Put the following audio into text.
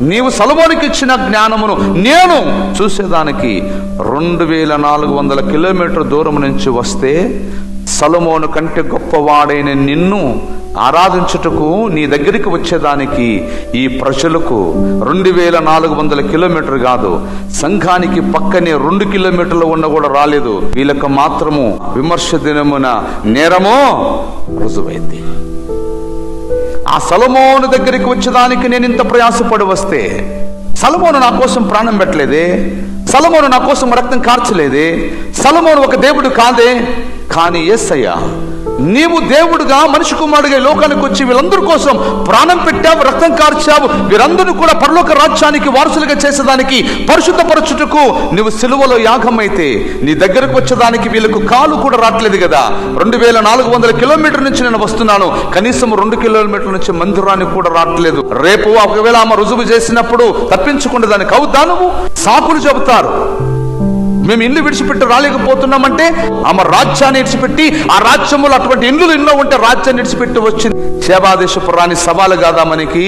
నీవు సొలొమోనుకి ఇచ్చిన జ్ఞానమును నేను చూసేదానికి 2400 కిలోమీటర్ దూరం నుంచి వస్తే, సొలొమోను కంటే గొప్పవాడైన నిన్ను ఆరాధించుటకు నీ దగ్గరికి వచ్చేదానికి ఈ ప్రజలకు 2400 కిలోమీటర్ కాదు, సంఘానికి పక్కనే 2 కిలోమీటర్లు ఉన్న కూడా రాలేదు. వీళ్ళకు మాత్రము విమర్శ దినమున నేరమో రుజువైంది. ఆ సొలొమోను దగ్గరికి వచ్చేదానికి నేను ఇంత ప్రయాసపడి వస్తే, సొలొమోను నా కోసం ప్రాణం పెట్టలేదే, సొలొమోను నా కోసం రక్తం కార్చలేదే, సొలొమోను ఒక దేవుడు కాదే. కానీ యేసయ్య, నీవు దేవుడుగా మనిషి కుమారుడిగా లోకానికి వచ్చి వీళ్ళందరి కోసం ప్రాణం పెట్టావు, రక్తం కార్చావు. వీరందరూ కూడా పరలోక రాజ్యానికి వారసులుగా చేసేదానికి, పరిశుద్ధపరచుటకు నువ్వు సిలువలో యాగమైతే, నీ దగ్గరకు వచ్చేదానికి వీళ్ళకు కాలు కూడా రావట్లేదు కదా. 2400 కిలోమీటర్ నుంచి నేను వస్తున్నాను, కనీసం 2 కిలోమీటర్ల నుంచి మందిరానికి కూడా రావట్లేదు. రేపు ఒకవేళ ఆమె రుజువు చేసినప్పుడు తప్పించుకునే దానికి అవుతా నువ్వు సాకులు చెబుతారు. మేము ఇల్లు విడిచిపెట్టి రాలేకపోతున్నామంటే ఆమె రాజ్యాన్ని విడిచిపెట్టి, ఆ రాజ్యంలో అటువంటి ఇల్లు ఎన్నో ఉంటే రాజ్యాన్ని విడిచిపెట్టి వచ్చింది. శేబాదేశపు రాణి సవాలు కాదా మనకి?